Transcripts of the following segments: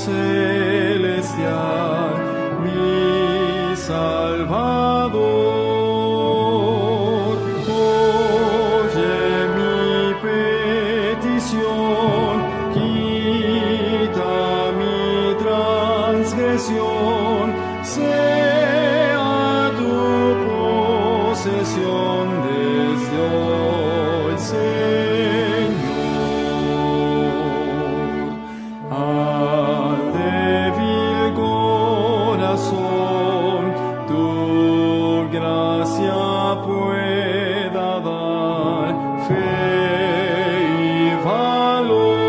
celestial, mi Salvador, oye mi petición, quita mi transgresión, sea tu posesión desde hoy, Señor. Al débil corazón tu gracia pueda dar fe y valor.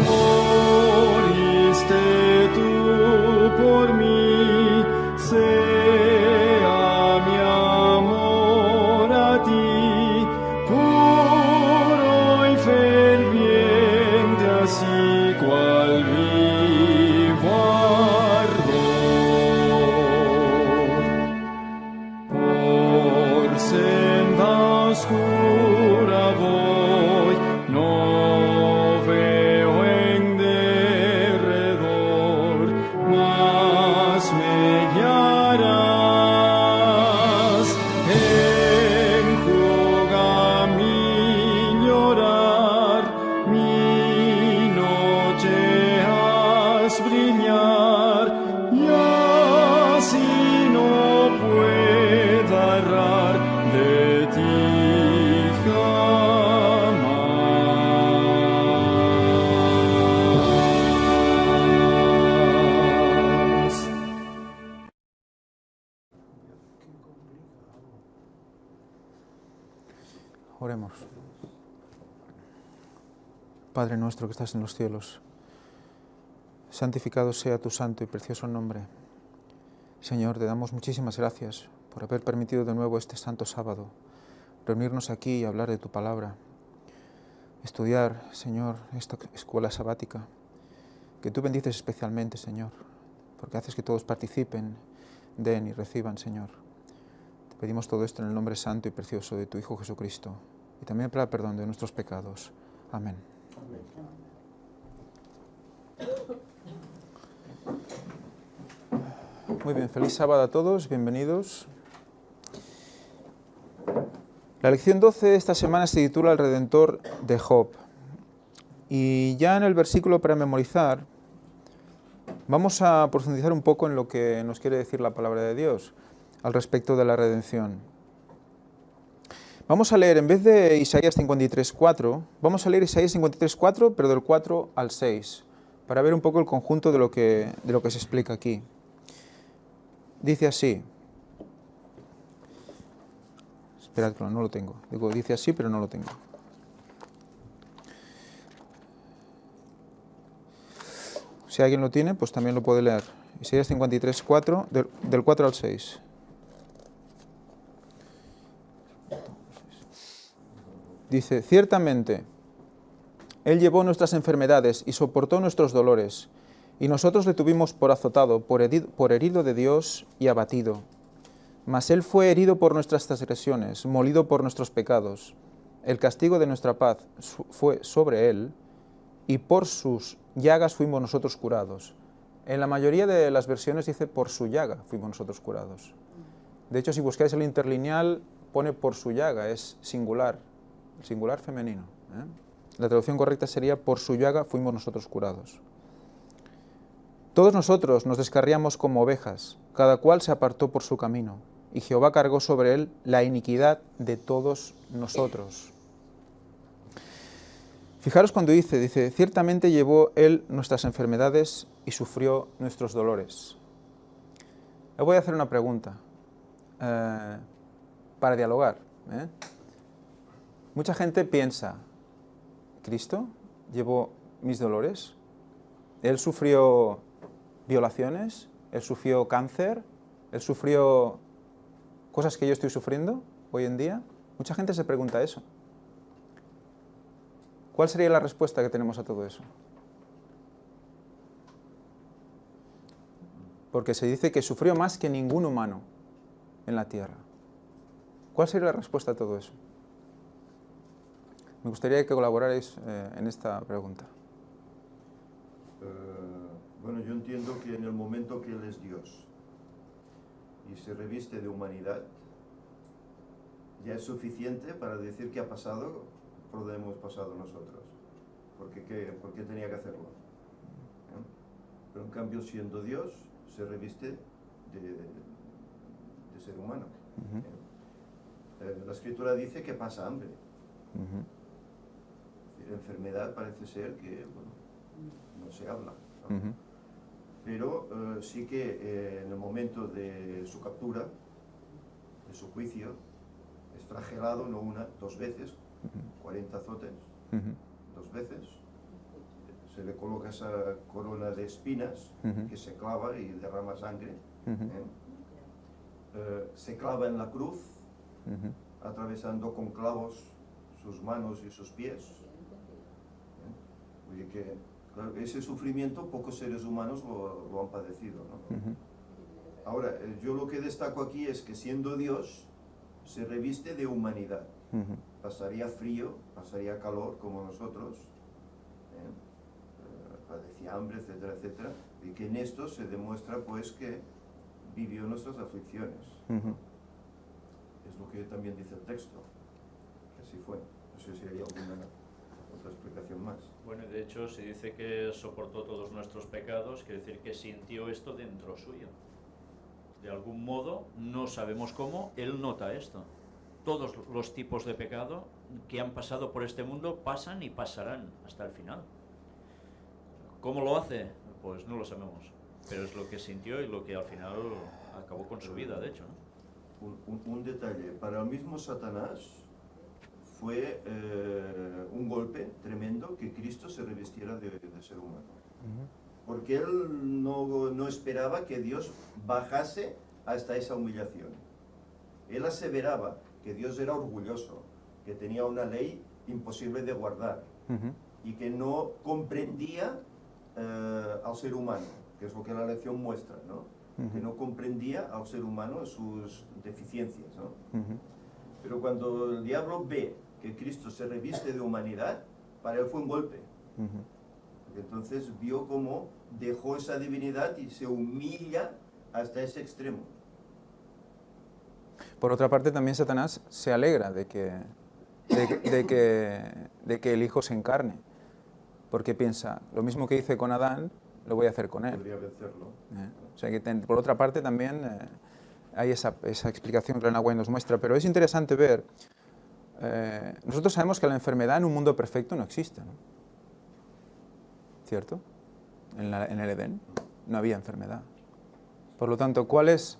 Moriste tú por mí, sea mi amor a ti, puro y ferviente, así cual vivo ardor. Por senda oscura voy, no veo en derredor, mas me guiarás, enjuga mi llorar, mi noche haz brillar, y así no pueda errar de ti jamás. Oremos. Padre nuestro que estás en los cielos, santificado sea tu santo y precioso nombre. Señor, te damos muchísimas gracias por haber permitido de nuevo este santo sábado reunirnos aquí y hablar de tu palabra, estudiar, Señor, esta escuela sabática, que tú bendices especialmente, Señor, porque haces que todos participen, den y reciban, Señor. Te pedimos todo esto en el nombre santo y precioso de tu Hijo Jesucristo, y también para el perdón de nuestros pecados. Amén. Muy bien, feliz sábado a todos, bienvenidos. La lección 12 de esta semana se titula El Redentor de Job. Y ya en el versículo para memorizar, vamos a profundizar un poco en lo que nos quiere decir la palabra de Dios al respecto de la redención. Vamos a leer, en vez de Isaías 53:4, vamos a leer Isaías 53:4, pero del 4 al 6, para ver un poco el conjunto de lo que se explica aquí. Dice así. Esperad que no lo tengo. Dice así, pero no lo tengo. Si alguien lo tiene, pues también lo puede leer. Isaías 53:4, del 4 al 6. Dice, ciertamente, Él llevó nuestras enfermedades y soportó nuestros dolores, y nosotros le tuvimos por azotado, por herido de Dios y abatido. Mas Él fue herido por nuestras transgresiones, molido por nuestros pecados. El castigo de nuestra paz fue sobre Él, y por sus llagas fuimos nosotros curados. En la mayoría de las versiones dice por su llaga fuimos nosotros curados. De hecho, si buscáis el interlineal, pone por su llaga, es singular, singular femenino. La traducción correcta sería por su llaga fuimos nosotros curados. Todos nosotros nos descarriamos como ovejas, cada cual se apartó por su camino, y Jehová cargó sobre él la iniquidad de todos nosotros. Fijaros cuando dice, ciertamente llevó él nuestras enfermedades y sufrió nuestros dolores. Le voy a hacer una pregunta para dialogar. Mucha gente piensa, ¿Cristo llevó mis dolores? ¿Él sufrió violaciones? ¿Él sufrió cáncer? ¿Él sufrió cosas que yo estoy sufriendo hoy en día? Mucha gente se pregunta eso. ¿Cuál sería la respuesta que tenemos a todo eso? Porque se dice que sufrió más que ningún humano en la tierra. ¿Cuál sería la respuesta a todo eso? Me gustaría que colaborarais en esta pregunta. Bueno, yo entiendo que en el momento que Él es Dios y se reviste de humanidad, ya es suficiente para decir que ha pasado por donde hemos pasado nosotros. ¿Por qué tenía que hacerlo? Pero en cambio, siendo Dios, se reviste de ser humano. La Escritura dice que pasa hambre. La enfermedad parece ser que, bueno, no se habla, ¿no? Pero sí que en el momento de su captura, de su juicio, es flagelado no una, dos veces, 40 azotes, dos veces. Se le coloca esa corona de espinas que se clava y derrama sangre. Se clava en la cruz, atravesando con clavos sus manos y sus pies. Oye, que claro, ese sufrimiento pocos seres humanos lo han padecido, ¿no? Ahora, yo lo que destaco aquí es que siendo Dios, se reviste de humanidad. Pasaría frío, pasaría calor como nosotros, padecía hambre, etcétera, etcétera, y que en esto se demuestra pues que vivió nuestras aflicciones. Es lo que también dice el texto, que así fue. No sé si hay alguna otra explicación más. Bueno, de hecho se dice que soportó todos nuestros pecados, quiere decir que sintió esto dentro suyo. De algún modo, no sabemos cómo, Él nota esto. Todos los tipos de pecado que han pasado por este mundo pasan y pasarán hasta el final. ¿Cómo lo hace? Pues no lo sabemos, pero es lo que sintió y lo que al final acabó con su vida, de hecho, ¿no? Un detalle, para el mismo Satanás fue un golpe tremendo que Cristo se revistiera de ser humano. Porque él no esperaba que Dios bajase hasta esa humillación. Él aseveraba que Dios era orgulloso, que tenía una ley imposible de guardar y que no comprendía al ser humano, que es lo que la lección muestra, ¿no? Que no comprendía al ser humano sus deficiencias, ¿no? Pero cuando el diablo ve que Cristo se reviste de humanidad, para él fue un golpe. Entonces vio cómo dejó esa divinidad y se humilla hasta ese extremo. Por otra parte, también Satanás se alegra de que el Hijo se encarne, porque piensa, lo mismo que hice con Adán, lo voy a hacer con él. Podría vencerlo. O sea que por otra parte también hay esa explicación que Ellen White nos muestra, pero es interesante ver, nosotros sabemos que la enfermedad en un mundo perfecto no existe, ¿no? ¿Cierto? En el Edén no había enfermedad. Por lo tanto, ¿cuál es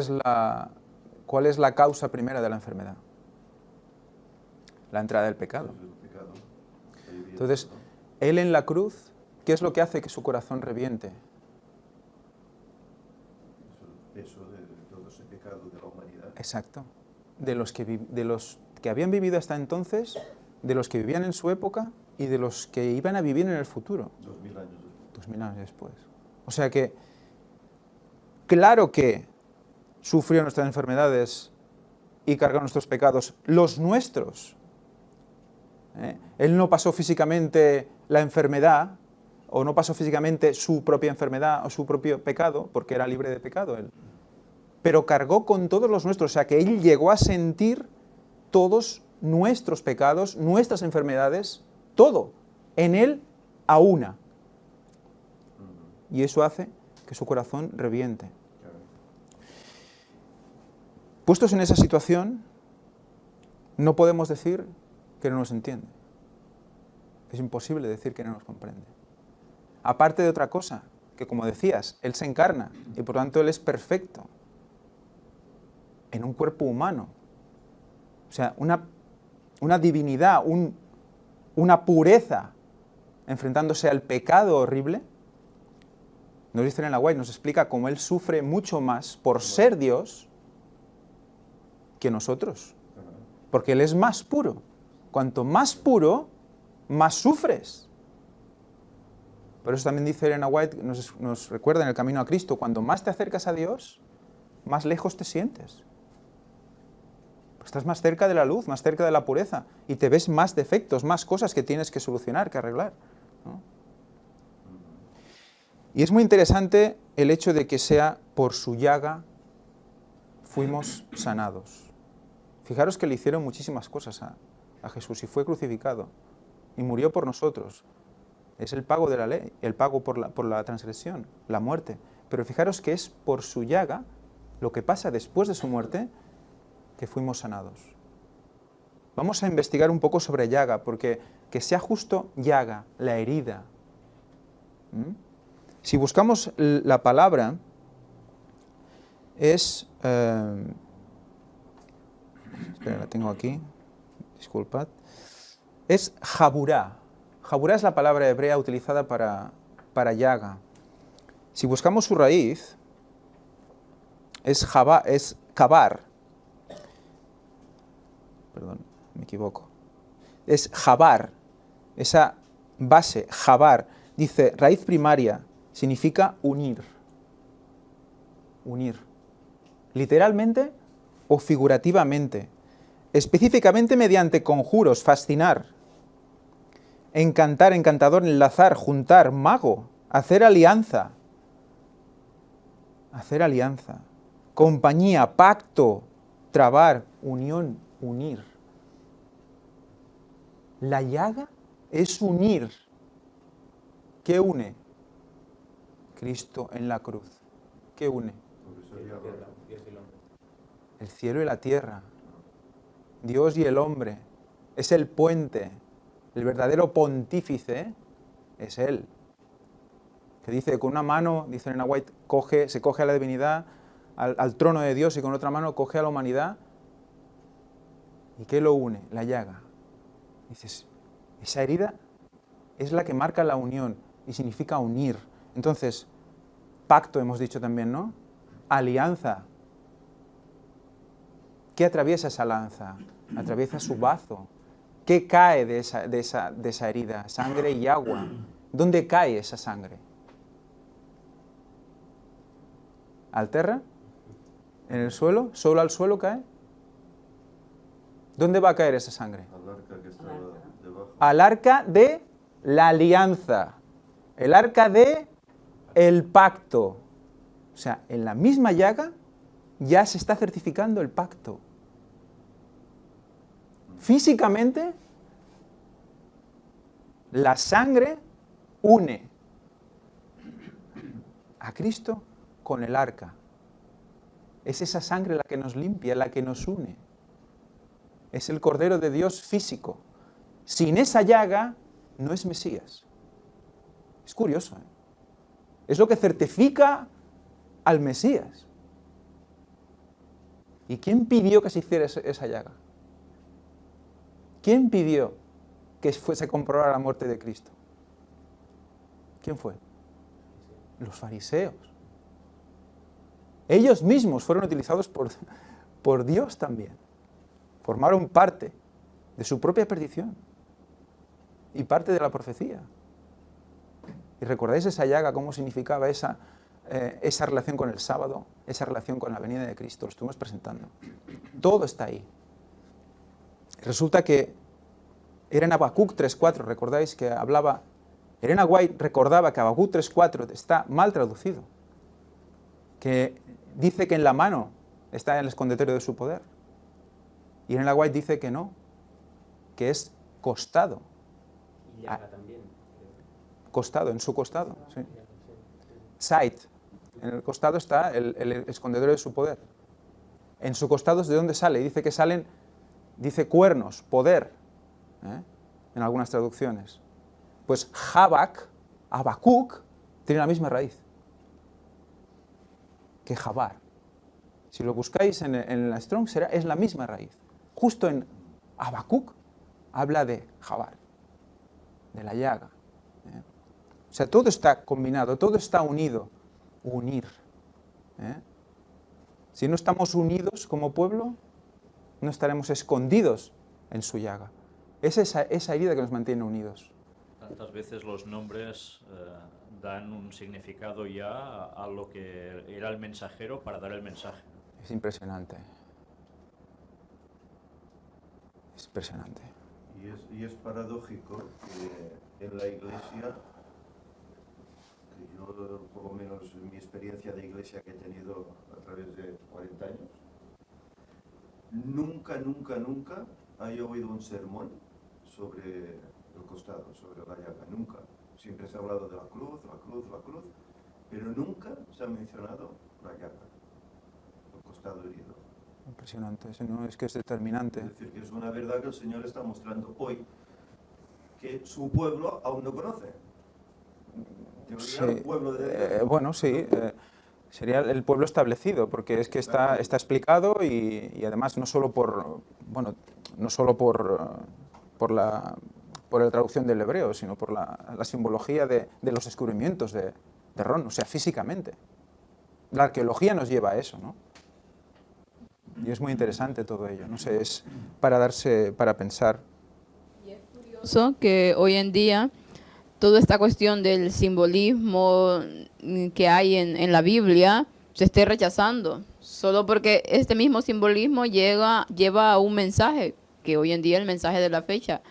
la causa primera de la enfermedad? La entrada del pecado. Entonces, Él en la cruz, ¿qué es lo que hace que su corazón reviente? Es el peso de todo ese pecado de la humanidad. Exacto. De los que habían vivido hasta entonces, de los que vivían en su época y de los que iban a vivir en el futuro. 2000 años después. 2000 años después. O sea que, claro que sufrió nuestras enfermedades y cargó nuestros pecados, los nuestros. Él no pasó físicamente la enfermedad, o no pasó físicamente su propia enfermedad o su propio pecado, porque era libre de pecado él. Pero cargó con todos los nuestros, o sea que él llegó a sentir todos nuestros pecados, nuestras enfermedades, todo, en él a una. Y eso hace que su corazón reviente. Puestos en esa situación, no podemos decir que no nos entiende. Es imposible decir que no nos comprende. Aparte de otra cosa, que como decías, Él se encarna y por lo tanto Él es perfecto en un cuerpo humano. O sea, una divinidad, una pureza enfrentándose al pecado horrible. Nos dice Ellen White, nos explica cómo Él sufre mucho más por ser Dios que nosotros. Porque Él es más puro. Cuanto más puro, más sufres. Por eso también dice Ellen White, nos recuerda en el camino a Cristo, cuando más te acercas a Dios, más lejos te sientes. Porque estás más cerca de la luz, más cerca de la pureza, y te ves más defectos, más cosas que tienes que solucionar, que arreglar, ¿no? Y es muy interesante el hecho de que sea por su llaga fuimos sanados. Fijaros que le hicieron muchísimas cosas a Jesús y fue crucificado y murió por nosotros. Es el pago de la ley, el pago por la transgresión, la muerte. Pero fijaros que es por su llaga, lo que pasa después de su muerte, que fuimos sanados. Vamos a investigar un poco sobre llaga, porque que sea justo llaga, la herida. Si buscamos la palabra, es... espera, la tengo aquí, disculpad. Es jaburá. Jaburá es la palabra hebrea utilizada para llaga. Si buscamos su raíz, es kabar. Perdón, me equivoco. Es jabar. Esa base, jabar, dice raíz primaria, significa unir. Unir. Literalmente o figurativamente. Específicamente mediante conjuros, fascinar. Encantar, encantador, enlazar, juntar, mago, hacer alianza. Hacer alianza. Compañía, pacto, trabar, unión, unir. La llaga es unir. ¿Qué une? Cristo en la cruz. ¿Qué une? El cielo y la tierra. Dios y el hombre. Es el puente. El verdadero pontífice es Él. Que dice, con una mano, dice Elena White, se coge a la divinidad, al trono de Dios, y con otra mano coge a la humanidad. ¿Y qué lo une? La llaga. Dices, esa herida es la que marca la unión y significa unir. Entonces, pacto hemos dicho también, ¿no? Alianza. ¿Qué atraviesa esa lanza? Atraviesa su bazo. ¿Qué cae de esa herida? Sangre y agua. ¿Dónde cae esa sangre? ¿Al terra? ¿En el suelo? ¿Solo al suelo cae? ¿Dónde va a caer esa sangre? Al arca que está debajo. Al arca de la alianza. El arca de el pacto. O sea, en la misma llaga ya se está certificando el pacto. Físicamente, la sangre une a Cristo con el arca. Es esa sangre la que nos limpia, la que nos une. Es el Cordero de Dios físico. Sin esa llaga, no es Mesías. Es curioso, ¿eh? Es lo que certifica al Mesías. ¿Y quién pidió que se hiciera esa llaga? ¿Quién pidió que se comprobara la muerte de Cristo? ¿Quién fue? Los fariseos. Ellos mismos fueron utilizados por Dios también. Formaron parte de su propia perdición y parte de la profecía. ¿Y recordáis esa llaga, cómo significaba esa relación con el sábado, esa relación con la venida de Cristo? Lo estuvimos presentando. Todo está ahí. Resulta que era en Habacuc 3.4, recordáis que hablaba, Elena White recordaba que Habacuc 3.4 está mal traducido, que dice que en la mano está el escondedero de su poder. Y Elena White dice que no, que es costado. Y llaga también. Costado, en su costado. Sí. Side. En el costado está el escondedero de su poder. En su costado es de dónde sale. Dice que salen, dice cuernos, poder, en algunas traducciones. Pues Habacuc, tiene la misma raíz que Jabar. Si lo buscáis en la Strong, es la misma raíz. Justo en Habacuc habla de Jabar, de la llaga. O sea, todo está combinado, todo está unido. Unir. Si no estamos unidos como pueblo, no estaremos escondidos en su llaga. Es esa herida que nos mantiene unidos. Tantas veces los nombres dan un significado ya a lo que era el mensajero para dar el mensaje. Es impresionante. Es impresionante. Y es paradójico que en la Iglesia yo, por lo menos mi experiencia de iglesia que he tenido a través de 40 años, nunca haya oído un sermón sobre el costado, sobre la llaga, nunca. Siempre se ha hablado de la cruz, pero nunca se ha mencionado la llaga, el costado herido. Impresionante, eso no, es que es determinante. Es decir, que es una verdad que el Señor está mostrando hoy, que su pueblo aún no conoce. Sí, El pueblo de Dios. bueno, sí, sería el pueblo establecido, porque es que está explicado y además no solo por la traducción del hebreo, sino por la simbología de los descubrimientos de Ron, o sea, físicamente. La arqueología nos lleva a eso, ¿no? Y es muy interesante todo ello, no sé, es para pensar. Y es curioso que hoy en día toda esta cuestión del simbolismo que hay en la Biblia se esté rechazando, solo porque este mismo simbolismo lleva a un mensaje, que hoy en día es el mensaje de la fecha.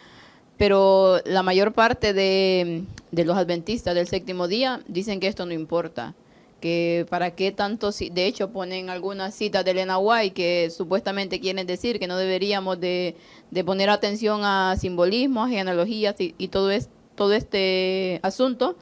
Pero la mayor parte de los adventistas del séptimo día dicen que esto no importa, que para qué tanto, de hecho ponen algunas citas de Elena White que supuestamente quieren decir que no deberíamos de poner atención a simbolismos, genealogías y todo este asunto.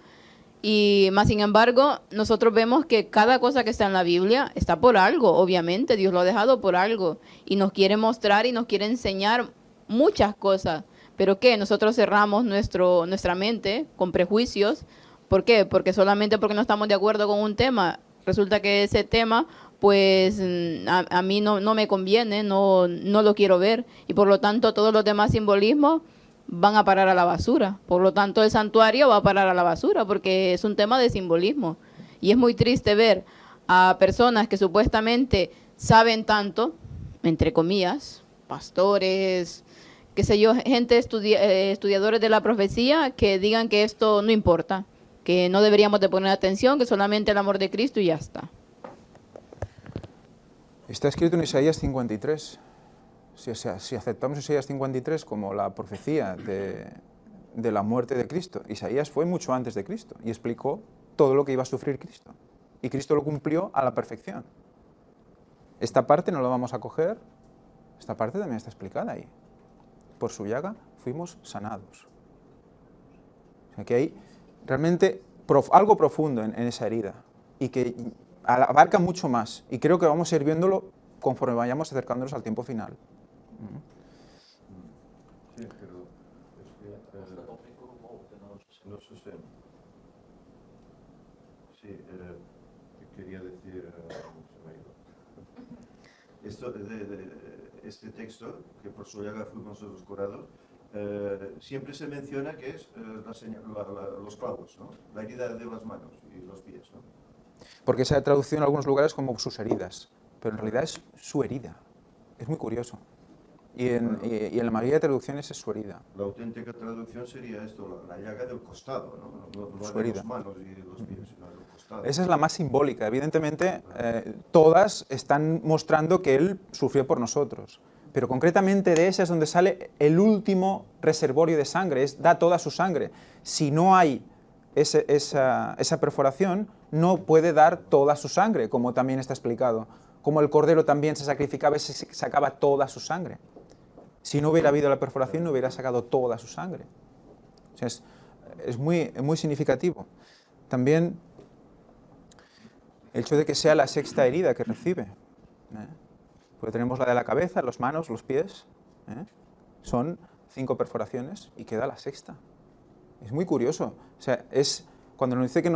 Y más sin embargo, nosotros vemos que cada cosa que está en la Biblia está por algo, obviamente, Dios lo ha dejado por algo y nos quiere mostrar y nos quiere enseñar muchas cosas. ¿Pero qué? Nosotros cerramos nuestra mente con prejuicios. ¿Por qué? Porque solamente porque no estamos de acuerdo con un tema, resulta que ese tema, pues a mí no me conviene, no lo quiero ver. Y por lo tanto todos los demás simbolismos van a parar a la basura. Por lo tanto el santuario va a parar a la basura porque es un tema de simbolismo. Y es muy triste ver a personas que supuestamente saben tanto, entre comillas, pastores, qué sé yo, gente estudiadores de la profecía, que digan que esto no importa, que no deberíamos de poner atención, que solamente el amor de Cristo y ya está. Está escrito en Isaías 53. Si aceptamos Isaías 53 como la profecía de la muerte de Cristo, Isaías fue mucho antes de Cristo y explicó todo lo que iba a sufrir Cristo. Y Cristo lo cumplió a la perfección. Esta parte no la vamos a coger, esta parte también está explicada ahí. Por su llaga fuimos sanados. O sea que hay realmente algo profundo en esa herida y que abarca mucho más. Y creo que vamos a ir viéndolo conforme vayamos acercándonos al tiempo final. Sí, pero no sé si... Sí, quería decir... se me ha ido. Esto este texto, que por su llaga fuimos nosotros curados, siempre se menciona que es los clavos, ¿no? La herida de las manos y los pies, ¿no? Porque se ha traducido en algunos lugares como sus heridas, pero en realidad es su herida. Es muy curioso. Y en la mayoría de traducciones es su herida. La auténtica traducción sería esto, la llaga del costado, no Su de herida. las manos y los pies, sino del costado. Esa es la más simbólica. Evidentemente, todas están mostrando que Él sufrió por nosotros. Pero concretamente de esa es donde sale el último reservorio de sangre, da toda su sangre. Si no hay esa perforación, no puede dar toda su sangre, como también está explicado. Como el cordero también se sacrificaba y se sacaba toda su sangre. Si no hubiera habido la perforación, no hubiera sacado toda su sangre. O sea, es muy significativo. También el hecho de que sea la sexta herida que recibe. Porque tenemos la de la cabeza, las manos, los pies. Son 5 perforaciones y queda la sexta. Es muy curioso. O sea, cuando nos dice que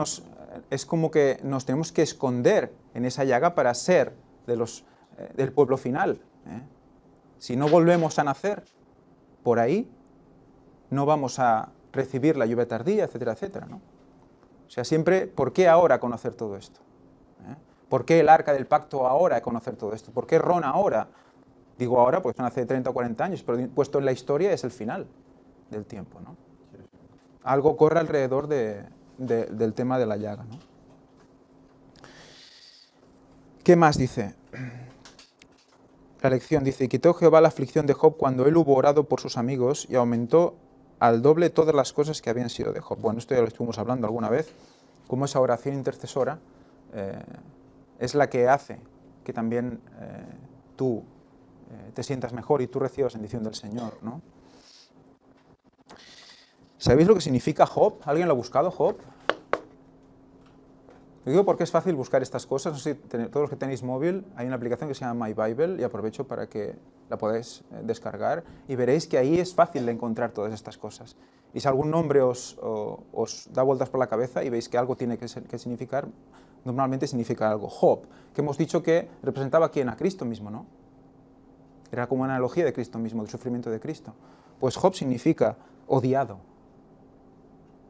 es como que nos tenemos que esconder en esa llaga para ser del pueblo final. Si no volvemos a nacer por ahí, no vamos a recibir la lluvia tardía, etcétera, etcétera, ¿no? O sea, siempre, ¿por qué ahora conocer todo esto? ¿Por qué el arca del pacto ahora conocer todo esto? ¿Por qué Ron ahora? Digo ahora, pues son hace 30 o 40 años, pero puesto en la historia es el final del tiempo, ¿no? Algo corre alrededor del tema de la llaga, ¿no? ¿Qué más dice? La lección dice, y quitó Jehová la aflicción de Job cuando él hubo orado por sus amigos y aumentó al doble todas las cosas que habían sido de Job. Bueno, esto ya lo estuvimos hablando alguna vez. cómo esa oración intercesora es la que hace que también tú te sientas mejor y tú recibas bendición del Señor, ¿no? ¿Sabéis lo que significa Job? ¿Alguien lo ha buscado, Job? Lo digo porque es fácil buscar estas cosas. No sé si todos los que tenéis móvil, hay una aplicación que se llama My Bible y aprovecho para que la podáis descargar y veréis que ahí es fácil de encontrar todas estas cosas. Y si algún nombre os da vueltas por la cabeza y veis que algo tiene que significar, normalmente significa algo. Job, que hemos dicho que representaba a quién, a Cristo mismo, ¿no? Era como una analogía de Cristo mismo, del sufrimiento de Cristo. Pues Job significa odiado.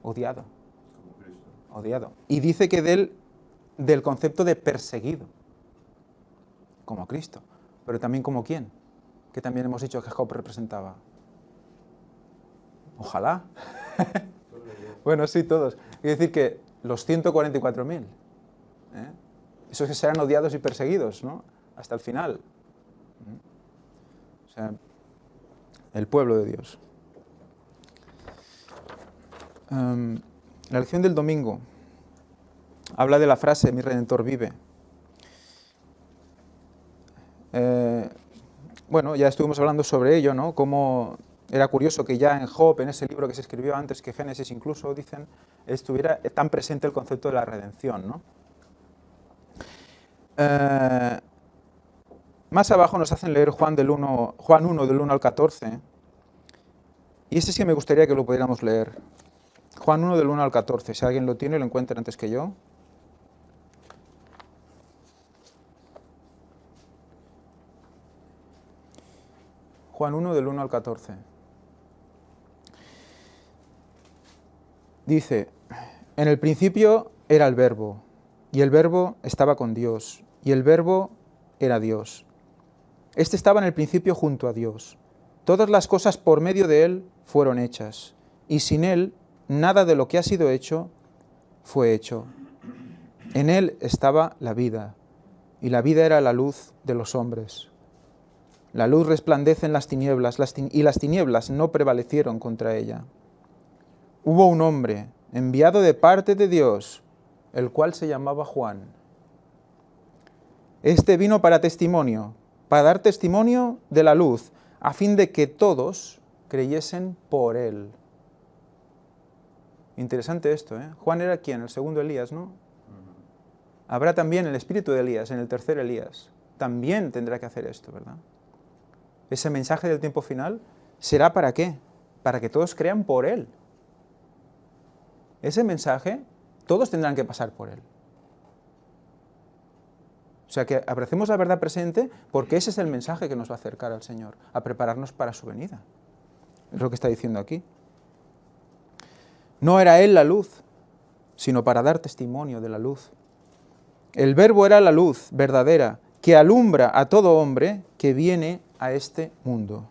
Odiado. Como Cristo. Odiado. Y dice que del concepto de perseguido, como Cristo, pero también como quién, que también hemos dicho que Job representaba. Ojalá. Bueno, sí, todos. Quiere decir que los 144.000, esos que serán odiados y perseguidos, ¿no? Hasta el final. O sea, el pueblo de Dios. La lección del domingo habla de la frase, mi Redentor vive. Bueno, ya estuvimos hablando sobre ello, ¿no? Cómo era curioso que ya en Job, en ese libro que se escribió antes que Génesis incluso, dicen, estuviera tan presente el concepto de la redención, ¿no? Más abajo nos hacen leer Juan 1, del 1 al 14, y ese sí me gustaría que lo pudiéramos leer. Juan 1, del 1 al 14, si alguien lo tiene, lo encuentra antes que yo. Juan 1, del 1 al 14. Dice, en el principio era el Verbo, y el Verbo estaba con Dios, y el Verbo era Dios. Este estaba en el principio junto a Dios. Todas las cosas por medio de Él fueron hechas, y sin Él nada de lo que ha sido hecho fue hecho. En Él estaba la vida, y la vida era la luz de los hombres. La luz resplandece en las tinieblas, y las tinieblas no prevalecieron contra ella. Hubo un hombre enviado de parte de Dios, el cual se llamaba Juan. Este vino para testimonio, para dar testimonio de la luz, a fin de que todos creyesen por él. Interesante esto, ¿eh? Juan era ¿quién? El segundo Elías, ¿no? Habrá también el espíritu de Elías, en el tercer Elías. También tendrá que hacer esto, ¿verdad? Ese mensaje del tiempo final será ¿para qué? Para que todos crean por él. Ese mensaje, todos tendrán que pasar por él. O sea que abracemos la verdad presente porque ese es el mensaje que nos va a acercar al Señor, a prepararnos para su venida. Es lo que está diciendo aquí. No era Él la luz, sino para dar testimonio de la luz. El Verbo era la luz verdadera, que alumbra a todo hombre que viene a este mundo.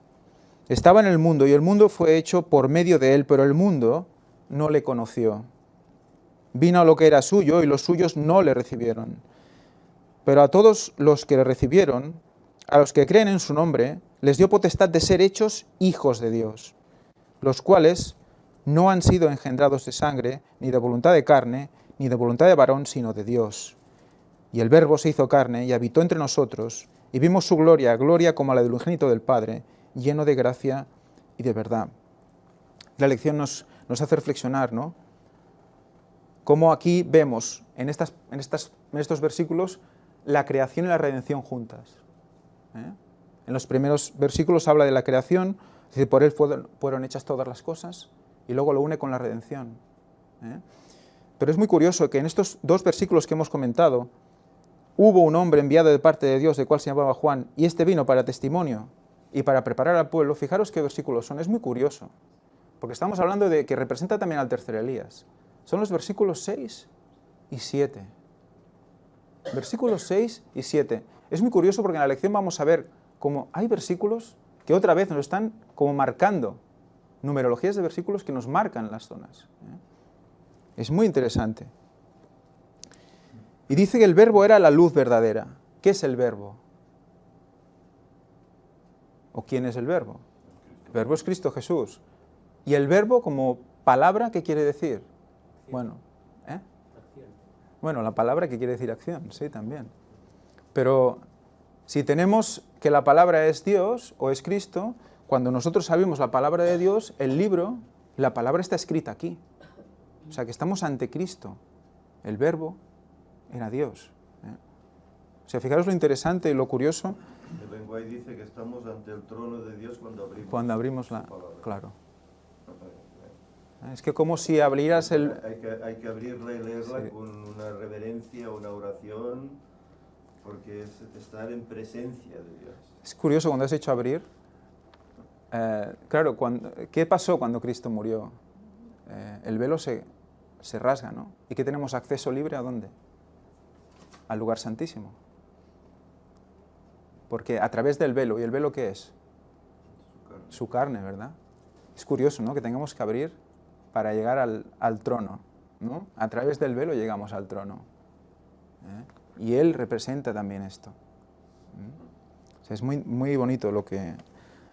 Estaba en el mundo y el mundo fue hecho por medio de Él, pero el mundo no le conoció. Vino a lo que era suyo y los suyos no le recibieron. Pero a todos los que le recibieron, a los que creen en su nombre, les dio potestad de ser hechos hijos de Dios, los cuales no han sido engendrados de sangre, ni de voluntad de carne, ni de voluntad de varón, sino de Dios. Y el Verbo se hizo carne y habitó entre nosotros, y vimos su gloria, gloria como la del unigénito del Padre, lleno de gracia y de verdad. La lección nos hace reflexionar, ¿no? Cómo aquí vemos en estos versículos la creación y la redención juntas. En los primeros versículos habla de la creación, es decir, por Él fueron hechas todas las cosas, y luego lo une con la redención. Pero es muy curioso que en estos dos versículos que hemos comentado, hubo un hombre enviado de parte de Dios, del cual se llamaba Juan, y este vino para testimonio y para preparar al pueblo. Fijaros qué versículos son, es muy curioso, porque estamos hablando de que representa también al tercer Elías. Son los versículos 6 y 7. Versículos 6 y 7. Es muy curioso porque en la lección vamos a ver cómo hay versículos que otra vez nos están como marcando, numerologías de versículos que nos marcan las zonas. Es muy interesante. Y dice que el Verbo era la luz verdadera. ¿Qué es el Verbo? ¿O quién es el Verbo? El Verbo es Cristo Jesús. ¿Y el Verbo como palabra qué quiere decir? Bueno, Bueno, la palabra que quiere decir acción, sí, también. Pero si tenemos que la palabra es Dios o es Cristo, cuando nosotros sabemos la palabra de Dios, el libro, la palabra está escrita aquí. O sea, que estamos ante Cristo. El verbo era Dios. O sea, fijaros lo interesante y lo curioso. El lenguaje dice que estamos ante el trono de Dios Cuando abrimos la... su palabra. Claro. Es que como si abrieras el... Hay que abrirla y leerla Sí. con una reverencia, una oración, porque es estar en presencia de Dios. Es curioso cuando has hecho abrir. Claro, ¿qué pasó cuando Cristo murió? El velo se rasga, ¿no? ¿Y que tenemos acceso libre a dónde? Al lugar santísimo. Porque a través del velo, ¿y el velo qué es? Su carne, ¿verdad? Es curioso, ¿no? Que tengamos que abrir para llegar al trono, ¿no? A través del velo llegamos al trono. Y Él representa también esto. O sea, es muy, muy bonito lo que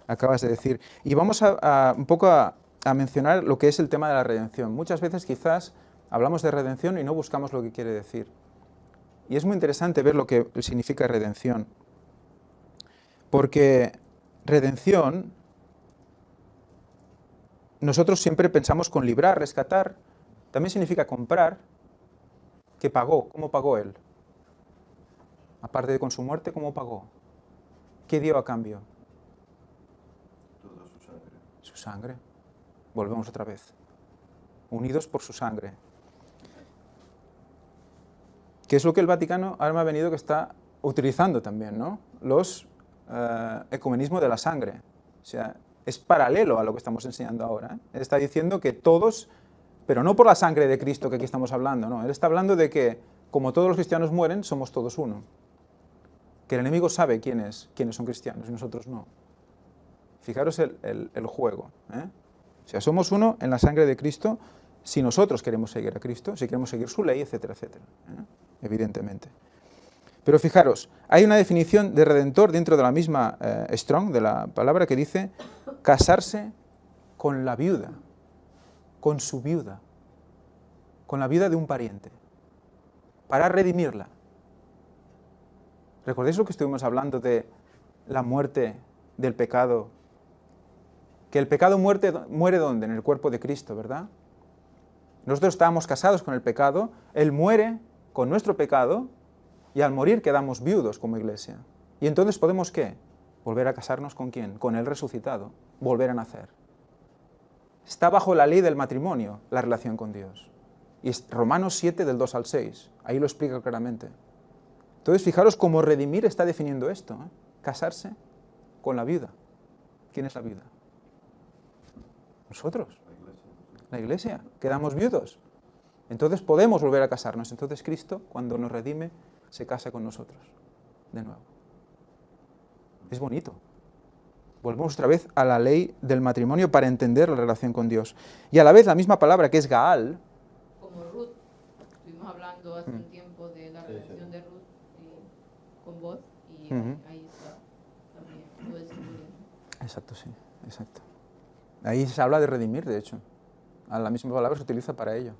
acabas de decir. Y vamos un poco a mencionar lo que es el tema de la redención. Muchas veces quizás hablamos de redención y no buscamos lo que quiere decir. Y es muy interesante ver lo que significa redención. Porque redención, nosotros siempre pensamos con librar, rescatar, también significa comprar. ¿Qué pagó? ¿Cómo pagó Él? Aparte de con su muerte, ¿cómo pagó? ¿Qué dio a cambio? Toda su sangre. Su sangre. Volvemos otra vez. Unidos por su sangre. Que es lo que el Vaticano ahora me ha venido que está utilizando también, ¿no? Los ecumenismo de la sangre. O sea, es paralelo a lo que estamos enseñando ahora. Él está diciendo que todos, pero no por la sangre de Cristo que aquí estamos hablando, no. Él está hablando de que, como todos los cristianos mueren, somos todos uno. Que el enemigo sabe quiénes son cristianos y nosotros no. Fijaros el juego. O sea, somos uno en la sangre de Cristo si nosotros queremos seguir a Cristo, si queremos seguir su ley, etcétera, etcétera. Evidentemente. Pero fijaros, hay una definición de redentor dentro de la misma Strong, de la palabra, que dice casarse con la viuda, con su viuda, con la viuda de un pariente, para redimirla. ¿Recordáis lo que estuvimos hablando de la muerte del pecado? Que el pecado muere ¿dónde? En el cuerpo de Cristo, ¿verdad? Nosotros estábamos casados con el pecado, Él muere con nuestro pecado y al morir quedamos viudos como iglesia. ¿Y entonces podemos qué? Volver a casarnos ¿con quién? Con Él resucitado, volver a nacer. Está bajo la ley del matrimonio la relación con Dios. Y es Romanos 7 del 2 al 6, ahí lo explica claramente. Entonces fijaros cómo redimir está definiendo esto, casarse con la viuda. ¿Quién es la viuda? Nosotros, la iglesia, quedamos viudos. Entonces podemos volver a casarnos. Entonces Cristo, cuando nos redime, se casa con nosotros, de nuevo. Es bonito. Volvemos otra vez a la ley del matrimonio para entender la relación con Dios. Y a la vez la misma palabra que es Gaal. Como Ruth, estuvimos hablando hace un tiempo de la relación de Ruth con vos, y ahí está también todo el simbolismo. Exacto, sí, exacto. Ahí se habla de redimir, de hecho. La misma palabra se utiliza para ello.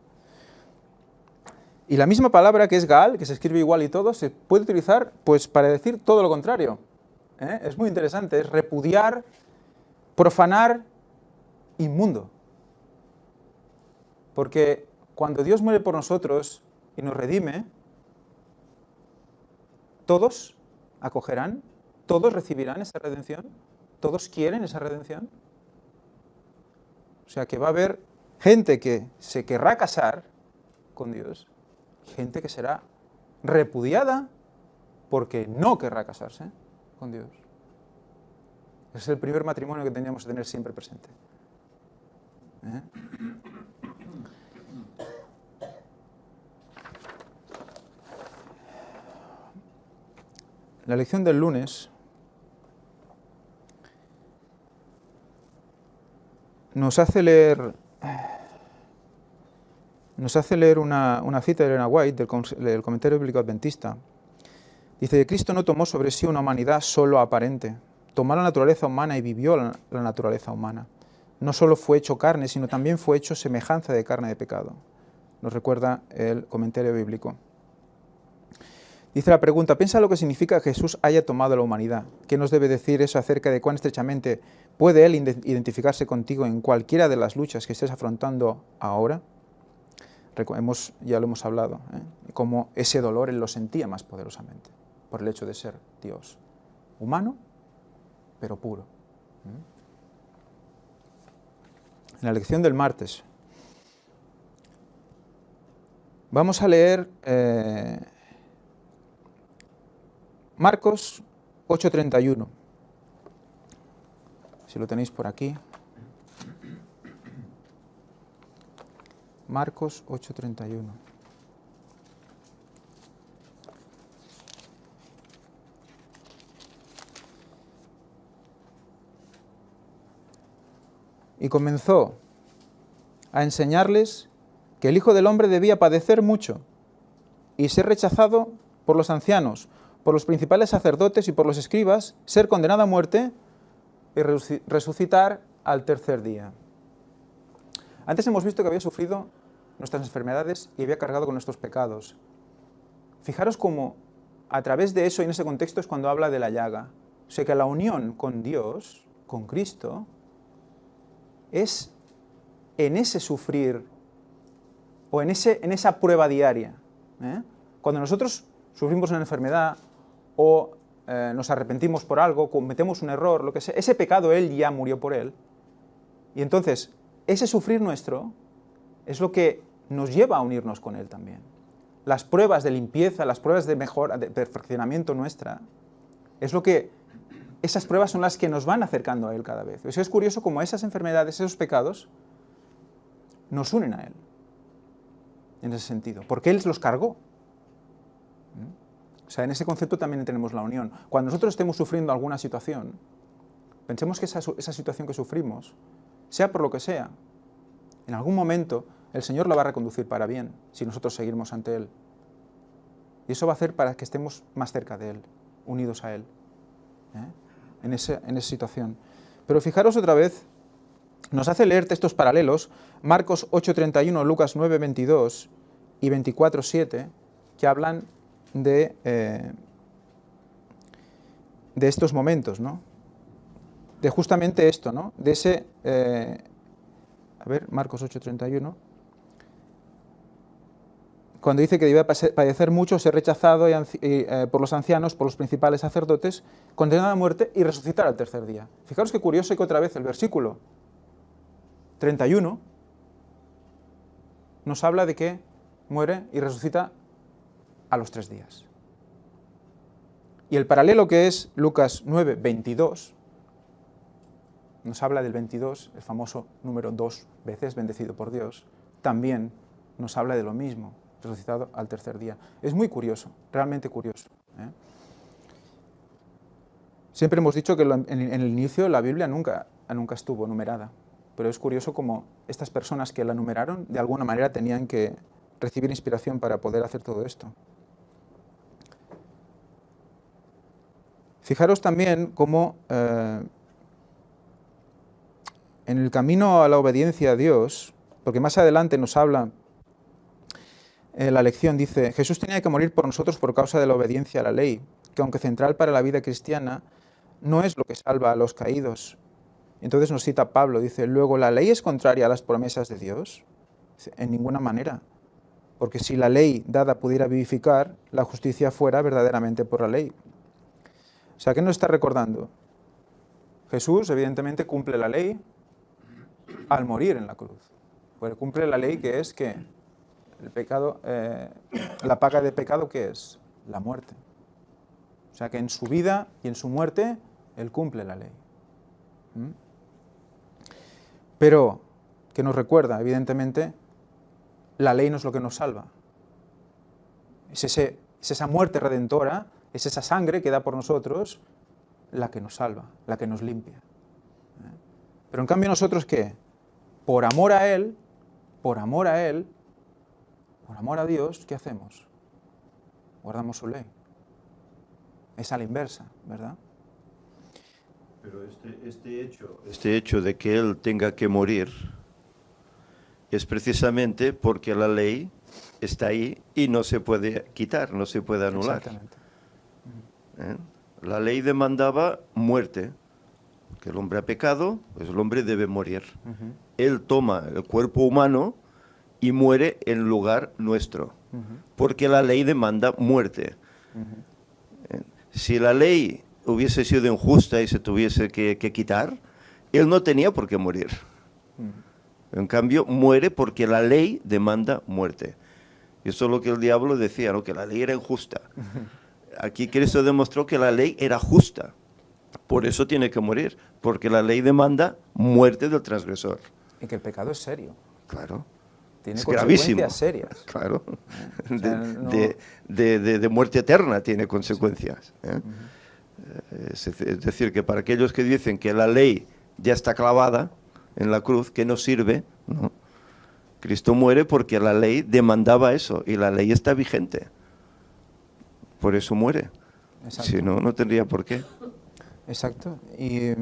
Y la misma palabra que es Gaal, que se escribe igual y todo, se puede utilizar pues para decir todo lo contrario. Es muy interesante, es repudiar, profanar, inmundo. Porque cuando Dios muere por nosotros y nos redime, todos acogerán, todos recibirán esa redención, todos quieren esa redención. O sea que va a haber gente que se querrá casar con Dios, gente que será repudiada porque no querrá casarse con Dios. Ese es el primer matrimonio que teníamos que tener siempre presente. La lección del lunes nos hace leer una cita de Elena White del Comentario Bíblico Adventista. Dice: Cristo no tomó sobre sí una humanidad solo aparente, tomó la naturaleza humana y vivió la naturaleza humana. No solo fue hecho carne, sino también fue hecho semejanza de carne de pecado. Nos recuerda el Comentario Bíblico. Dice la pregunta, piensa lo que significa que Jesús haya tomado la humanidad. ¿Qué nos debe decir eso acerca de cuán estrechamente puede Él identificarse contigo en cualquiera de las luchas que estés afrontando ahora? Ya lo hemos hablado, cómo ese dolor Él lo sentía más poderosamente, por el hecho de ser Dios. Humano, pero puro. En la lección del martes vamos a leer Marcos 8:31, si lo tenéis por aquí. Marcos 8:31. Y comenzó a enseñarles que el Hijo del Hombre debía padecer mucho y ser rechazado por los ancianos, por los principales sacerdotes y por los escribas, ser condenado a muerte y resucitar al tercer día. Antes hemos visto que había sufrido nuestras enfermedades y había cargado con nuestros pecados. Fijaros cómo a través de eso y en ese contexto es cuando habla de la llaga. O sea que la unión con Dios, con Cristo, es en ese sufrir o en esa prueba diaria. Cuando nosotros sufrimos una enfermedad o nos arrepentimos por algo, cometemos un error, lo que sea, ese pecado Él ya murió por él. Y entonces, ese sufrir nuestro es lo que nos lleva a unirnos con Él también. Las pruebas de limpieza, las pruebas de mejora, de perfeccionamiento nuestra, esas pruebas son las que nos van acercando a Él cada vez. O sea, es curioso cómo esas enfermedades, esos pecados, nos unen a Él, en ese sentido, porque Él los cargó. O sea, en ese concepto también tenemos la unión. Cuando nosotros estemos sufriendo alguna situación, pensemos que esa situación que sufrimos, sea por lo que sea, en algún momento el Señor la va a reconducir para bien, si nosotros seguimos ante Él. Y eso va a hacer para que estemos más cerca de Él, unidos a Él, en esa situación. Pero fijaros otra vez, nos hace leer textos paralelos, Marcos 8:31, Lucas 9:22 y 24:7, que hablan de estos momentos, ¿no? De justamente esto, ¿no? De ese, Marcos 8:31, cuando dice que debía padecer mucho, ser rechazado por los ancianos, por los principales sacerdotes, condenado a muerte y resucitar al tercer día. Fijaros qué curioso que otra vez el versículo 31 nos habla de que muere y resucita a los 3 días. Y el paralelo que es Lucas 9:22, nos habla del 22, el famoso número 2 veces bendecido por Dios, también nos habla de lo mismo, resucitado al tercer día. Es muy curioso, realmente curioso. Siempre hemos dicho que en el inicio la Biblia nunca estuvo numerada, pero es curioso como estas personas que la numeraron de alguna manera tenían que recibir inspiración para poder hacer todo esto. Fijaros también cómo en el camino a la obediencia a Dios, porque más adelante nos habla, la lección dice, Jesús tenía que morir por nosotros por causa de la obediencia a la ley, que aunque central para la vida cristiana, no es lo que salva a los caídos. Entonces nos cita Pablo, dice, luego, ¿la ley es contraria a las promesas de Dios? Dice, en ninguna manera, porque si la ley dada pudiera vivificar, la justicia fuera verdaderamente por la ley. O sea, ¿qué nos está recordando? Jesús, evidentemente, cumple la ley al morir en la cruz. Pues cumple la ley que es que el pecado, la paga de pecado, ¿qué es? La muerte. O sea, que en su vida y en su muerte, Él cumple la ley. Pero, que nos recuerda, evidentemente, la ley no es lo que nos salva. Es esa muerte redentora, es esa sangre que da por nosotros la que nos salva, la que nos limpia. Pero en cambio nosotros, ¿qué? Por amor a Él, por amor a Dios, ¿qué hacemos? Guardamos su ley. Es a la inversa, ¿verdad? Pero este hecho de que Él tenga que morir es precisamente porque la ley está ahí y no se puede quitar, no se puede anular. Exactamente. ¿Eh? La ley demandaba muerte, que el hombre ha pecado, pues el hombre debe morir. Él toma el cuerpo humano y muere en lugar nuestro, porque la ley demanda muerte. Si la ley hubiese sido injusta y se tuviese que quitar, él no tenía por qué morir. En cambio, muere porque la ley demanda muerte. Y eso es lo que el diablo decía, ¿no? Que la ley era injusta. Aquí Cristo demostró que la ley era justa. Por eso tiene que morir, porque la ley demanda muerte del transgresor. Y que el pecado es serio. Claro. Tiene Es consecuencias gravísimo. serias. Claro. O sea, no- De muerte eterna tiene consecuencias. ¿Eh? Es decir, que para aquellos que dicen que la ley ya está clavada en la cruz, que no sirve, ¿no? Cristo muere porque la ley demandaba eso y la ley está vigente. Por eso muere. Exacto. Si no, no tendría por qué. Exacto. Y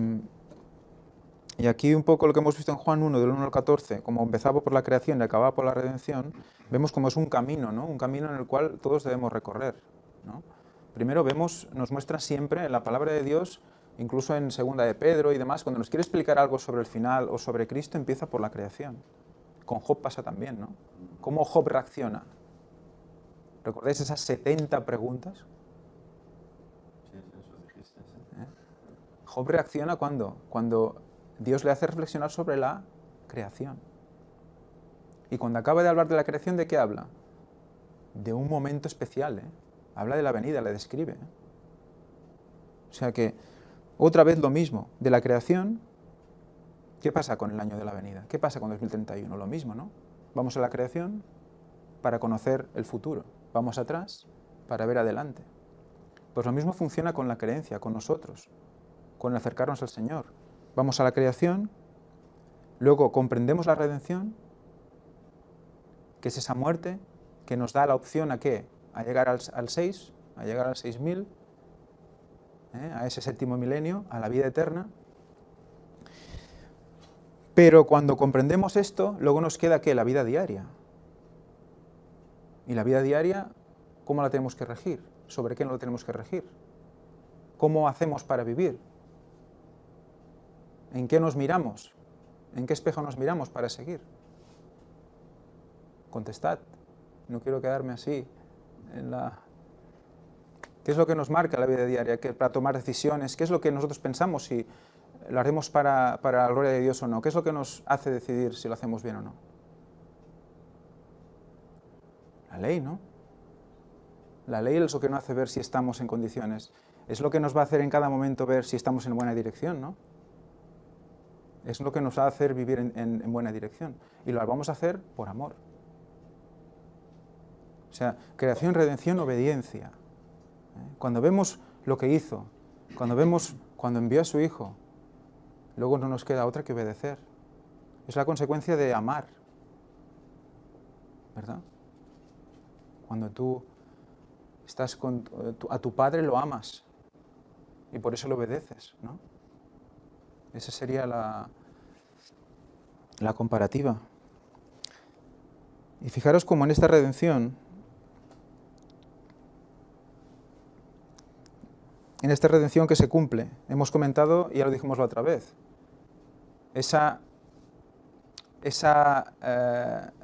aquí un poco lo que hemos visto en Juan 1, del 1 al 14, como empezaba por la creación y acababa por la redención, vemos como es un camino, ¿no? Un camino en el cual todos debemos recorrer, ¿no? Primero nos muestra siempre en la palabra de Dios, incluso en segunda de Pedro y demás, cuando nos quiere explicar algo sobre el final o sobre Cristo, empieza por la creación. Con Job pasa también, ¿no? ¿Cómo Job reacciona? ¿Recordáis esas 70 preguntas? Job reacciona cuando Dios le hace reflexionar sobre la creación. Y cuando acaba de hablar de la creación, ¿de qué habla? De un momento especial, ¿eh? Habla de la venida, le describe, ¿eh? O sea que, otra vez lo mismo, de la creación, ¿qué pasa con el año de la venida? ¿Qué pasa con 2031? Lo mismo, ¿no? Vamos a la creación para conocer el futuro. Vamos atrás para ver adelante. Pues lo mismo funciona con la creencia, con nosotros, con el acercarnos al Señor. Vamos a la creación, luego comprendemos la redención, que es esa muerte que nos da la opción ¿a qué? A llegar al 6, a llegar al 6000, a ese séptimo milenio, a la vida eterna. Pero cuando comprendemos esto, luego nos queda ¿qué? La vida diaria. Y la vida diaria, ¿cómo la tenemos que regir? ¿Sobre qué no la tenemos que regir? ¿Cómo hacemos para vivir? ¿En qué nos miramos? ¿En qué espejo nos miramos para seguir? Contestad. No quiero quedarme así en la... ¿Qué es lo que nos marca la vida diaria para tomar decisiones? ¿Qué es lo que nosotros pensamos si lo haremos para la gloria de Dios o no? ¿Qué es lo que nos hace decidir si lo hacemos bien o no? La ley, ¿no? La ley es lo que nos hace ver si estamos en condiciones. Es lo que nos va a hacer en cada momento ver si estamos en buena dirección, ¿no? Es lo que nos va a hacer vivir en buena dirección. Y lo vamos a hacer por amor. O sea, creación, redención, obediencia. Cuando vemos lo que hizo, cuando vemos cuando envió a su Hijo, luego no nos queda otra que obedecer. Es la consecuencia de amar. ¿Verdad? Cuando tú estás a tu padre lo amas y por eso lo obedeces, ¿no? Esa sería la comparativa. Y fijaros cómo en esta redención, que se cumple, hemos comentado, y ya lo dijimos la otra vez,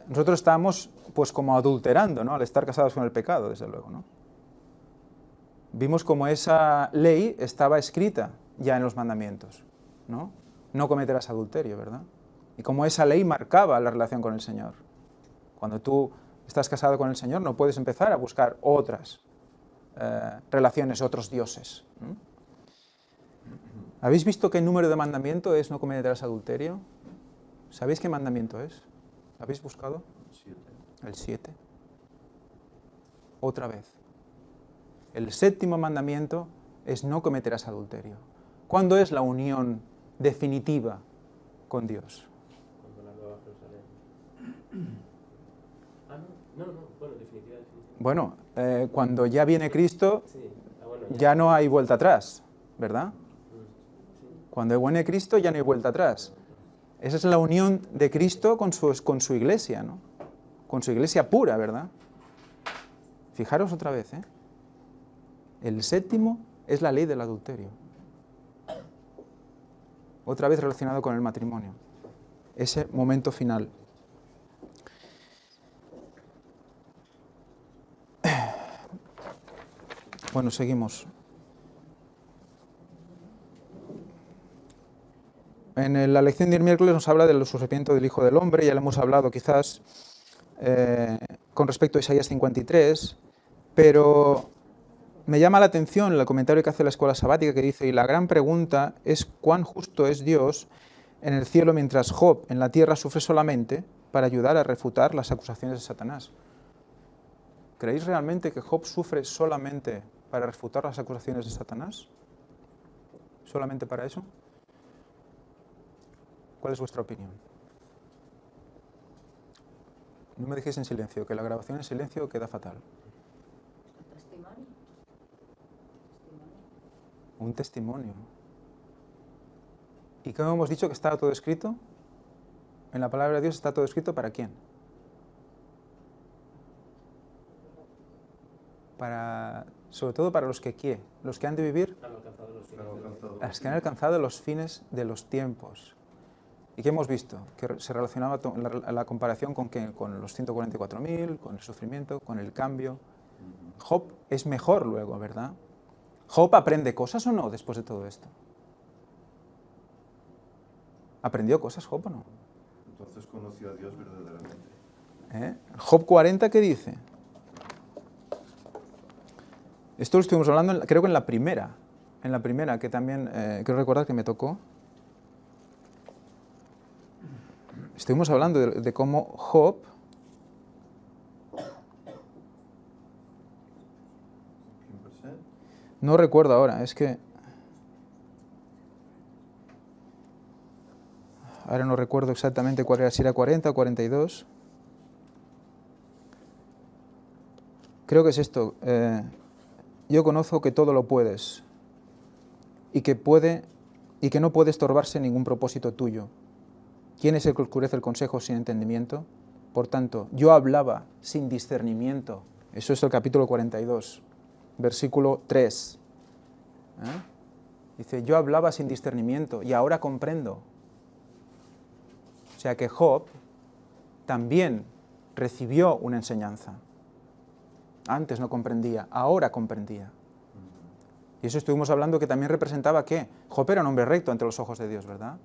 nosotros estábamos pues como adulterando, ¿no? Al estar casados con el pecado, desde luego, ¿no? Vimos como esa ley estaba escrita ya en los mandamientos, ¿no? No cometerás adulterio, ¿verdad? Y como esa ley marcaba la relación con el Señor. Cuando tú estás casado con el Señor no puedes empezar a buscar otras relaciones, otros dioses. ¿Habéis visto qué número de mandamiento es no cometerás adulterio? ¿Sabéis qué mandamiento es? ¿Lo habéis buscado? 7. El 7. Otra vez. El séptimo mandamiento es no cometerás adulterio. ¿Cuándo es la unión definitiva con Dios? Cuando la Nueva Jerusalén. Ah, no, bueno, definitiva. Bueno, cuando ya viene Cristo, Sí, bueno, ya no hay vuelta atrás, ¿verdad? Sí. Cuando viene Cristo ya no hay vuelta atrás. Esa es la unión de Cristo con su iglesia, ¿no? con su iglesia pura, ¿verdad? Fijaros otra vez, ¿eh? El séptimo es la ley del adulterio. Otra vez relacionado con el matrimonio. Ese momento final. Bueno, seguimos. En la lección del miércoles nos habla del sufrimiento del Hijo del Hombre, ya lo hemos hablado quizás con respecto a Isaías 53, pero me llama la atención el comentario que hace la escuela sabática que dice, y la gran pregunta es cuán justo es Dios en el cielo mientras Job en la tierra sufre solamente para ayudar a refutar las acusaciones de Satanás. ¿Creéis realmente que Job sufre solamente para refutar las acusaciones de Satanás? ¿Solamente para eso? ¿Cuál es vuestra opinión? No me dejéis en silencio, que la grabación en silencio queda fatal. Un testimonio. ¿Y cómo hemos dicho que está todo escrito? En la palabra de Dios está todo escrito ¿para quién? Sobre todo para los que quieren, los que han de vivir, los que han alcanzado los fines de los tiempos. ¿Y qué hemos visto? Que se relacionaba la comparación con los 144.000, con el sufrimiento, con el cambio. Job es mejor luego, ¿verdad? ¿Job aprende cosas o no después de todo esto? ¿Aprendió cosas Job o no? Entonces conoció a Dios verdaderamente. Job 40, ¿qué dice? Esto lo estuvimos hablando, creo que en la primera, que también, quiero recordar que me tocó. Estuvimos hablando de cómo Job no recuerdo ahora, es que ahora no recuerdo exactamente cuál era, si era 40 o 42. Creo que es esto. Yo conozco que todo lo puedes y que no puede estorbarse ningún propósito tuyo. ¿Quién es el que oscurece el consejo sin entendimiento? Por tanto, yo hablaba sin discernimiento. Eso es el capítulo 42, versículo 3. Dice, yo hablaba sin discernimiento y ahora comprendo. O sea que Job también recibió una enseñanza. Antes no comprendía, ahora comprendía. Y eso estuvimos hablando que también representaba que Job era un hombre recto ante los ojos de Dios, ¿verdad?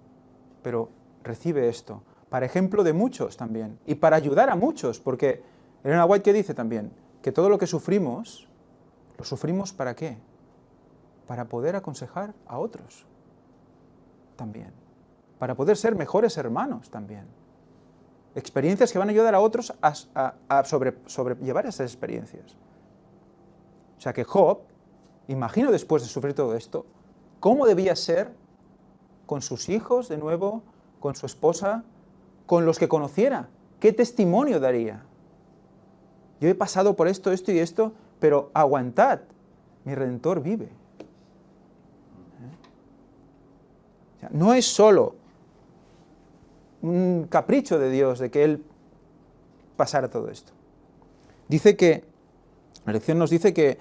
Pero recibe esto, para ejemplo de muchos también, y para ayudar a muchos, porque Elena White que dice también, que todo lo que sufrimos, lo sufrimos ¿para qué? Para poder aconsejar a otros también, para poder ser mejores hermanos también. Experiencias que van a ayudar a otros a sobrellevar esas experiencias. O sea que Job, imagino después de sufrir todo esto, ¿cómo debía ser con sus hijos de nuevo, con su esposa, con los que conociera? ¿Qué testimonio daría? Yo he pasado por esto, esto y esto, pero aguantad, mi Redentor vive. O sea, no es solo un capricho de Dios de que Él pasara todo esto. Dice que, la lección nos dice que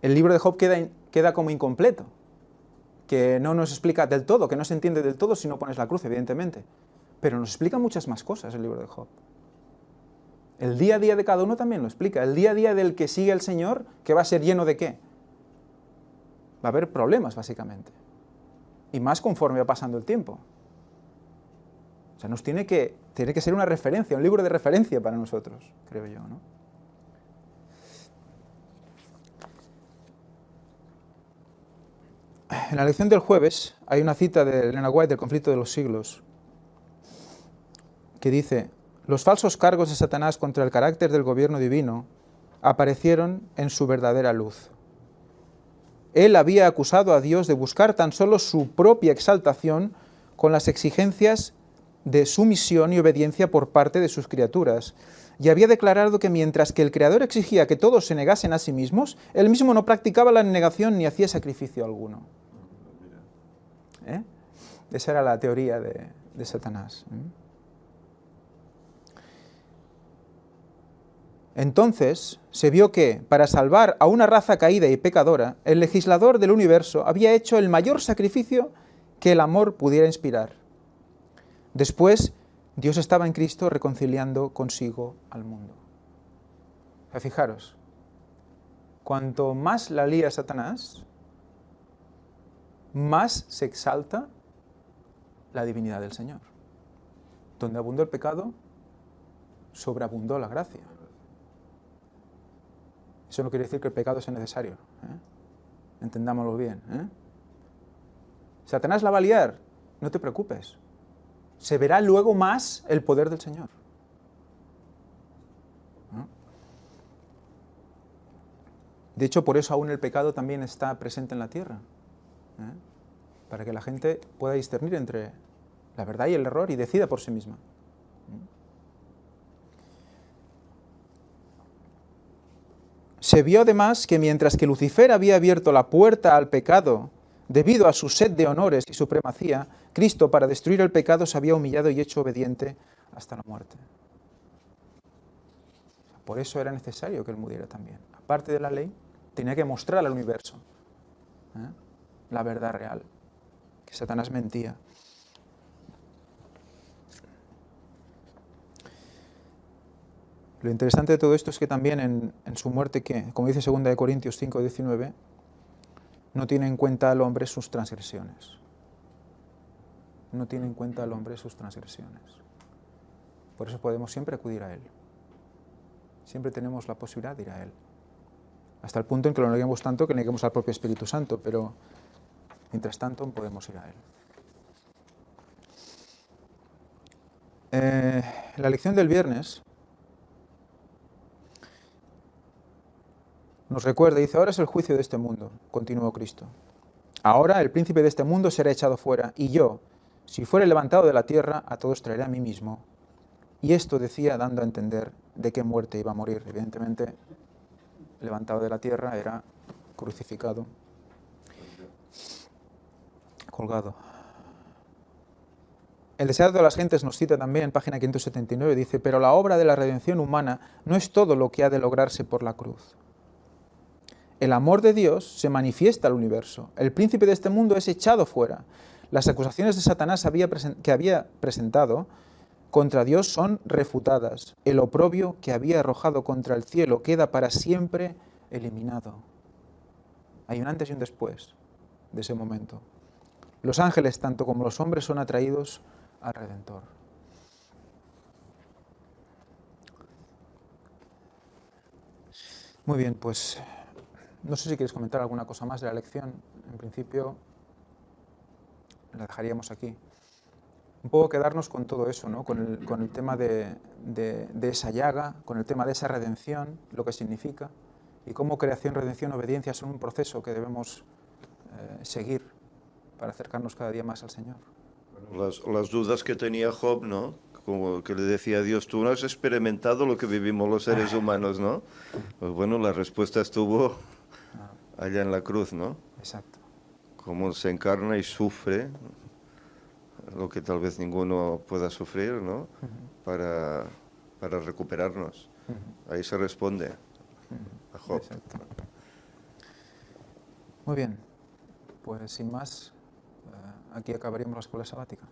el libro de Job queda como incompleto, que no nos explica del todo, que no se entiende del todo si no pones la cruz, evidentemente, pero nos explica muchas más cosas el libro de Job. El día a día de cada uno también lo explica, el día a día del que sigue al Señor, que va a ser lleno de ¿qué? Va a haber problemas, básicamente, y más conforme va pasando el tiempo. O sea, tiene que ser una referencia, un libro de referencia para nosotros, creo yo, ¿no? En la lección del jueves hay una cita de Elena White del conflicto de los siglos que dice, los falsos cargos de Satanás contra el carácter del gobierno divino aparecieron en su verdadera luz. Él había acusado a Dios de buscar tan solo su propia exaltación con las exigencias de sumisión y obediencia por parte de sus criaturas, y había declarado que mientras que el Creador exigía que todos se negasen a sí mismos, él mismo no practicaba la negación ni hacía sacrificio alguno. Esa era la teoría de Satanás. Entonces se vio que, para salvar a una raza caída y pecadora, el legislador del universo había hecho el mayor sacrificio que el amor pudiera inspirar. Después, Dios estaba en Cristo reconciliando consigo al mundo. O sea, fijaros, cuanto más la lía Satanás, más se exalta la divinidad del Señor. Donde abundó el pecado, sobreabundó la gracia. Eso no quiere decir que el pecado sea necesario, entendámoslo bien. Satanás la va a liar, no te preocupes. Se verá luego más el poder del Señor. De hecho, por eso aún el pecado también está presente en la tierra, para que la gente pueda discernir entre la verdad y el error y decida por sí misma. Se vio además que mientras que Lucifer había abierto la puerta al pecado debido a su sed de honores y supremacía, Cristo, para destruir el pecado, se había humillado y hecho obediente hasta la muerte. Por eso era necesario que Él muriera también. Aparte de la ley, tenía que mostrar al universo la verdad real, que Satanás mentía. Lo interesante de todo esto es que también en su muerte, que, como dice 2 Corintios 5:19, no tiene en cuenta al hombre sus transgresiones. No tiene en cuenta al hombre sus transgresiones. Por eso podemos siempre acudir a Él. Siempre tenemos la posibilidad de ir a Él. Hasta el punto en que lo neguemos tanto que neguemos al propio Espíritu Santo, pero mientras tanto podemos ir a Él. La lección del viernes nos recuerda, dice, ahora es el juicio de este mundo, continuó Cristo. Ahora el príncipe de este mundo será echado fuera, y yo, si fuere levantado de la tierra, a todos traeré a mí mismo. Y esto decía dando a entender de qué muerte iba a morir. Evidentemente, levantado de la tierra era crucificado, colgado. El deseado de las gentes nos cita también en página 579, dice, pero la obra de la redención humana no es todo lo que ha de lograrse por la cruz. El amor de Dios se manifiesta al universo. El príncipe de este mundo es echado fuera. Las acusaciones de Satanás que había presentado contra Dios son refutadas. El oprobio que había arrojado contra el cielo queda para siempre eliminado. Hay un antes y un después de ese momento. Los ángeles, tanto como los hombres, son atraídos al Redentor. Muy bien, pues no sé si quieres comentar alguna cosa más de la lección. En principio, la dejaríamos aquí. Un poco quedarnos con todo eso, ¿no? Con el tema de esa llaga, con el tema de esa redención, lo que significa, y cómo creación, redención, obediencia son un proceso que debemos seguir para acercarnos cada día más al Señor. Las dudas que tenía Job, ¿no? Como que le decía a Dios, tú no has experimentado lo que vivimos los seres humanos, ¿no? Pues bueno, la respuesta estuvo allá en la cruz, ¿no? Exacto. Cómo se encarna y sufre lo que tal vez ninguno pueda sufrir, ¿no? Para recuperarnos. Ahí se responde a Job. Exacto. Muy bien, pues sin más, aquí acabaríamos la escuela sabática.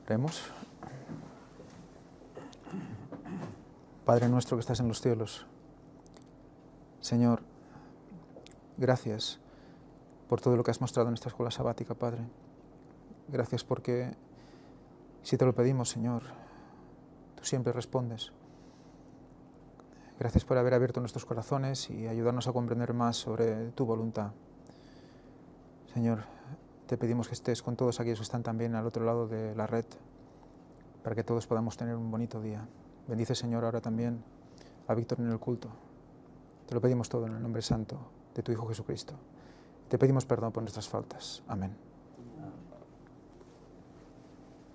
Oremos. Padre nuestro que estás en los cielos, Señor, gracias por todo lo que has mostrado en esta escuela sabática, Padre. Gracias porque, si te lo pedimos, Señor, tú siempre respondes. Gracias por haber abierto nuestros corazones y ayudarnos a comprender más sobre tu voluntad. Señor, te pedimos que estés con todos aquellos que están también al otro lado de la red, para que todos podamos tener un bonito día. Bendice, Señor, ahora también a Víctor en el culto. Te lo pedimos todo en el nombre santo de tu Hijo Jesucristo. Te pedimos perdón por nuestras faltas. Amén.